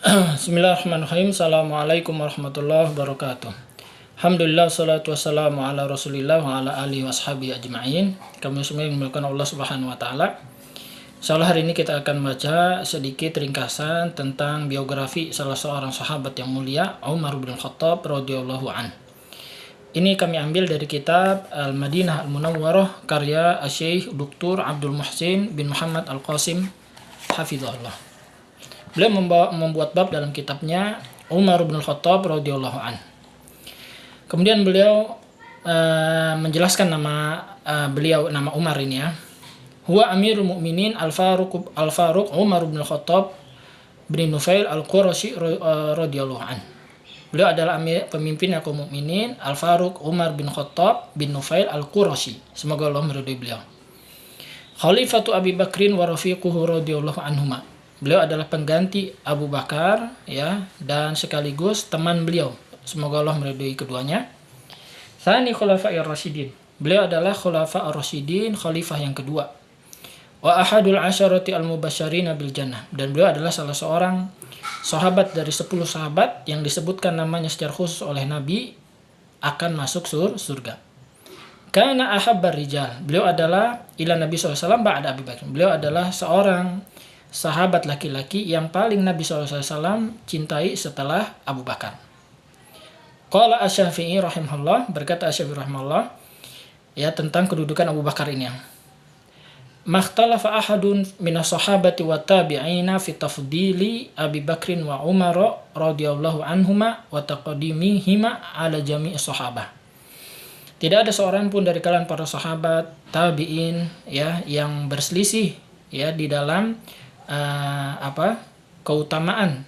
Bismillahirrahmanirrahim. Assalamualaikum warahmatullahi wabarakatuh. Alhamdulillah, salatu wassalamu ala rasulillah wa ala alihi washabihi ajma'in. Kami semua dimulakan Allah subhanahu wa ta'ala. Insyaallah hari ini kita akan baca sedikit ringkasan tentang biografi salah seorang sahabat yang mulia, Umar bin Khattab radhiyallahu an. Ini kami ambil dari kitab Al-Madinah Al-Munawwarah karya Syekh Dr. Abdul Muhsin bin Muhammad Al-Qasim hafizahullah. Beliau membuat bab dalam kitabnya Umar bin Khattab radhiyallahu an. Kemudian beliau menjelaskan nama Umar ini ya. Huwa Amirul Mukminin Al-Faruq Umar bin Khattab bin Nufail Al-Qurashi radhiyallahu an. Beliau adalah pemimpin kaum mukminin Al-Faruq Umar bin Khattab bin Nufail Al-Qurashi. Semoga Allah meridhai beliau. Khalifatu Abi Bakrin wa rafiquhu radhiyallahu anhuma. Beliau adalah pengganti Abu Bakar ya, dan sekaligus teman beliau. Semoga Allah meridhai keduanya. Tsani khulafa'ir rasyidin. Beliau adalah khulafa'ir rasyidin, khalifah yang kedua. Wa ahadul asyarati al-mubasysyirina bil jannah. Dan beliau adalah salah seorang sahabat dari 10 sahabat yang disebutkan namanya secara khusus oleh Nabi akan masuk surga. Kana ahabbar rijal. Beliau adalah ila Nabi SAW ba'da Abi Bakar. Beliau adalah seorang sahabat laki-laki yang paling Nabi SAW cintai setelah Abu Bakar. Qala Asy-Syafi'i rahimahullah, berkata Asy-Syafi'i rahimahullah ya tentang kedudukan Abu Bakar ini. Makhtalafa ahadun minas sahabati wa tabi'ina fi tafdili Abi Bakrin wa Umar radhiyallahu anhuma wa taqdimihima ala jami'i sahabah. Tidak ada seorang pun dari kalangan para sahabat tabi'in ya yang berselisih ya di dalam keutamaan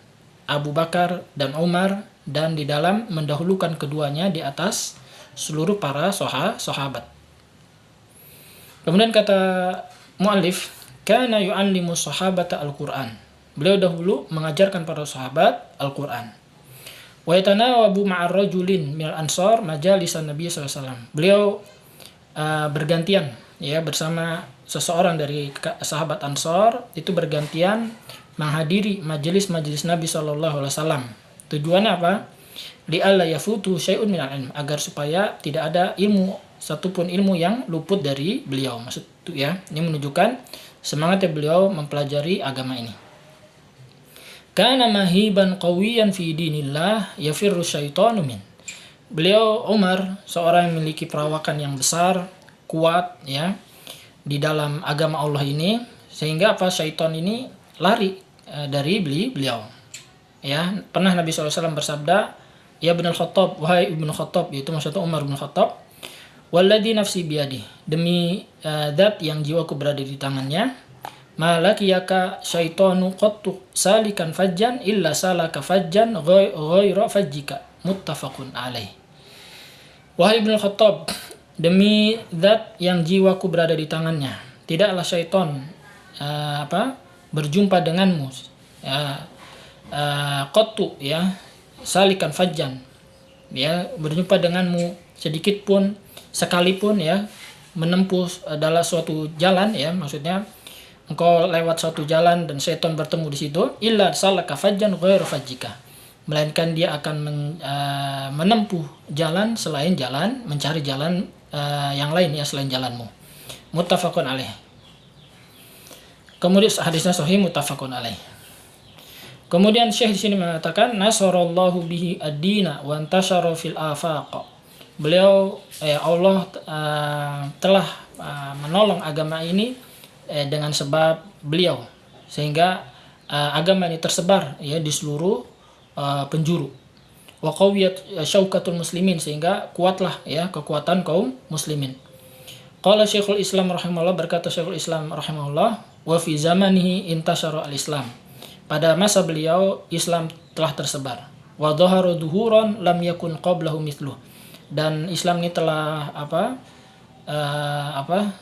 Abu Bakar dan Umar dan di dalam mendahulukan keduanya di atas seluruh para sahabat. Kemudian kata muallif, kana yu'allimu sahabata al-Qur'an. Beliau dahulu mengajarkan para sahabat Al-Qur'an. Wa yatanawabu ma'ar rajulin minal ansar majalisan Nabi sallallahu alaihi wasallam. Beliau bergantian ya bersama seseorang dari sahabat Ansar itu bergantian menghadiri majelis-majelis Nabi sallallahu alaihi wasallam. Tujuannya apa? Li'alla yafutu syai'un minal ilm, agar supaya tidak ada satupun ilmu yang luput dari beliau. Maksud itu ya, ini menunjukkan semangatnya beliau mempelajari agama ini. Kana mahiban qawiyan fi dinillah yafirru syaitanu min. Beliau Umar seorang yang memiliki perawakan yang besar, kuat ya di dalam agama Allah ini, sehingga syaitan ini lari dari beliau. Ya, pernah Nabi SAW bersabda, ya Ibnu Khattab, wahai Ibnu Khattab, yaitu maksudnya Umar bin Khattab, walladzi nafsi biyadi, demi zat yang jiwaku berada di tangannya, malakiyaka syaitanu qattu salikan fajjan illa salaka fajjan ghaira fajjika, muttafaqun alaih. Wahai Ibnu Khattab, demi zat yang jiwaku berada di tangannya, tidaklah syaitan berjumpa denganmu qattu ya salikan fajjan ya berjumpa denganmu sedikit pun sekalipun ya menempuh adalah suatu jalan ya, maksudnya engkau lewat suatu jalan dan syaitan bertemu di situ, illa salaka fajjan ghairu fajjika, melainkan dia akan menempuh jalan selain jalan, mencari jalan yang lain ya selain jalanmu. Muttafaqun alaih. Kemudian hadisnya sahih muttafaqun alaih. Kemudian Syekh di sini mengatakan nasarallahu bihi ad-dina wa antashara fil afaq. Beliau Allah telah menolong agama ini dengan sebab beliau, sehingga agama ini tersebar ya di seluruh penjuru. Wa qawiyat syaukatul muslimin, sehingga kuatlah ya kekuatan kaum muslimin. Qala Syekhul Islam rahimahullah, berkata Syekhul Islam rahimahullah, wa fi zamanihi intasyara al-Islam. Pada masa beliau Islam telah tersebar. Wa dhahara dhuhuran lam yakun qablahu mithluh. Dan Islam ini telah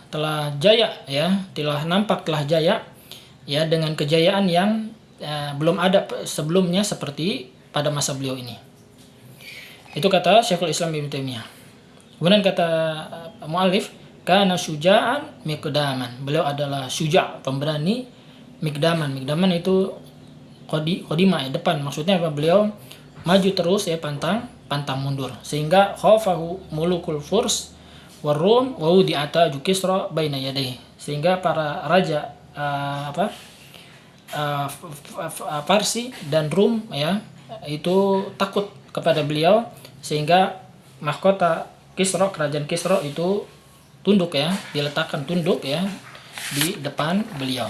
telah jaya ya, telah jaya ya dengan kejayaan yang belum ada sebelumnya seperti pada masa beliau ini. Itu kata Syekhul Islam Ibnu Taimiyah. Kemudian kata muallif, kana syuja'an miqdaman. Beliau adalah syuja', pemberani, miqdaman. Miqdaman itu qadima ya, depan. Maksudnya apa? Beliau maju terus ya, pantang mundur, sehingga khafahu mulukul furs warum wa wudi'ata Kisra baina yadayhi, sehingga para raja Parsi dan Rum ya itu takut kepada beliau, sehingga mahkota Kisra, kerajaan Kisra itu tunduk ya, diletakkan tunduk ya di depan beliau.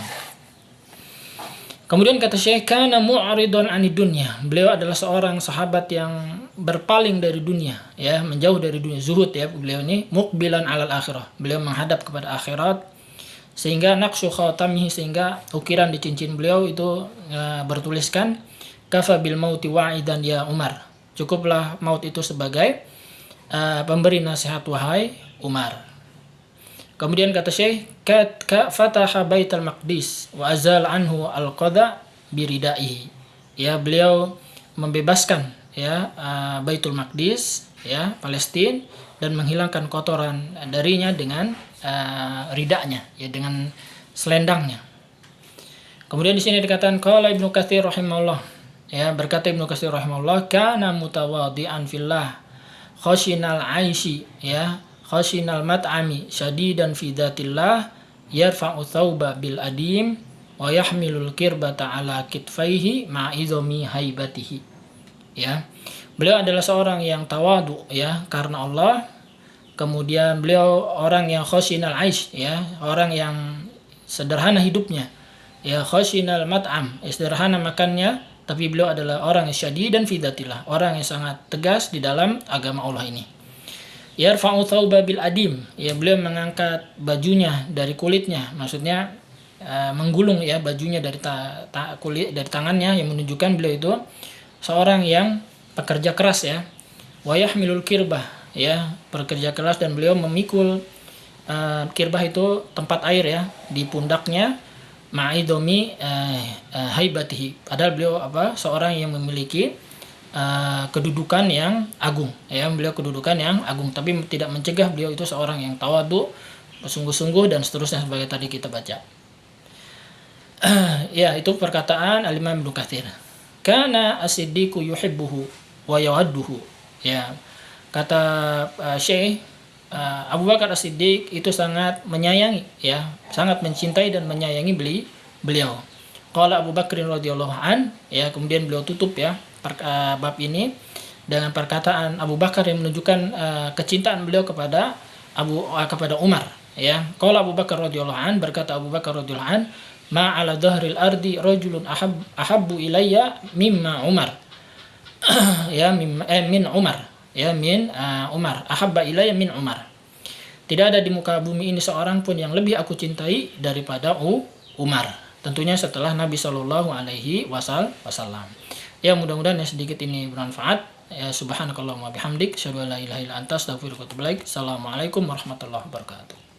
Kemudian kata Syekh, kana mu'ridun 'anid dunya. Beliau adalah seorang sahabat yang berpaling dari dunia ya, menjauh dari dunia, zuhud ya beliau ini, muqbilan 'alal akhirah. Beliau menghadap kepada akhirat, sehingga naqsyu khatamihi, sehingga ukiran di cincin beliau itu bertuliskan kafa bil mauti wa'idan ya Umar. Cukuplah maut itu sebagai pemberi nasihat wahai Umar. Kemudian kata Syekh, fataha baitul maqdis wa azal anhu al-qada biridaihi. Ya, beliau membebaskan ya Baitul Maqdis ya, Palestina, dan menghilangkan kotoran darinya dengan ridanya ya, dengan selendangnya. Kemudian di sini dikatakan qala Ibnu Katsir rahimahullah ya, berkata Ibnu Katsir rahimahullah, kana mutawadhi'an fillah khashinal aishi ya, khashinal mat'ami syadidan fi dzatillah yarfa'u thawba bil adim wa yahmilul kirbata ala kitfaihi ma'idhami haibatihi ya. Beliau adalah seorang yang tawadu ya karena Allah. Kemudian beliau orang yang khashinal aish ya, orang yang sederhana hidupnya ya, khashinal mat'am, sederhana makannya, tapi beliau adalah orang yang syadidan fi dzatillah, orang yang sangat tegas di dalam agama Allah ini. Yarfa'u thawba bil adim ya, beliau mengangkat bajunya dari kulitnya, maksudnya menggulung ya bajunya dari kulit, dari tangannya, yang menunjukkan beliau itu seorang yang pekerja keras ya. Wa yahmilul kirbah ya, pekerja keras, dan beliau memikul kirbah itu tempat air ya di pundaknya, ma'idomi haibatihi, padahal beliau seorang yang memiliki kedudukan yang agung ya, beliau kedudukan yang agung, tapi tidak mencegah beliau itu seorang yang tawadu, sungguh-sungguh, dan seterusnya sebagai tadi kita baca. Ya, itu perkataan Al-Imam Ibnu Katsir. Kana as-siddiqu yuhibbuhu wa yawadduhu ya, kata Syekh, Abu Bakar As-Siddiq itu sangat menyayangi ya, sangat mencintai dan menyayangi beliau. Qala Abu Bakrin radhiyallahu an ya, kemudian beliau tutup ya bab ini dengan perkataan Abu Bakar yang menunjukkan kecintaan beliau kepada Umar ya. Qala Abu Bakar radhiyallahu an, berkata Abu Bakar radhiyallahu an, ma ala dhahril ardi rajulun ahabbu ilayya mimma Umar ya, min Umar ya, min Umar, ahabba ilayya min Umar. Tidak ada di muka bumi ini seorang pun yang lebih aku cintai daripada Umar, tentunya setelah Nabi Shallallahu Alaihi Wasallam. Ya, mudah-mudahan yang sedikit ini bermanfaat. Ya, subhanakallahumma bihamdik, asyhadu an la ilaha illa anta, astaghfiruka wa atubu ilaik. Assalamualaikum warahmatullahi wabarakatuh.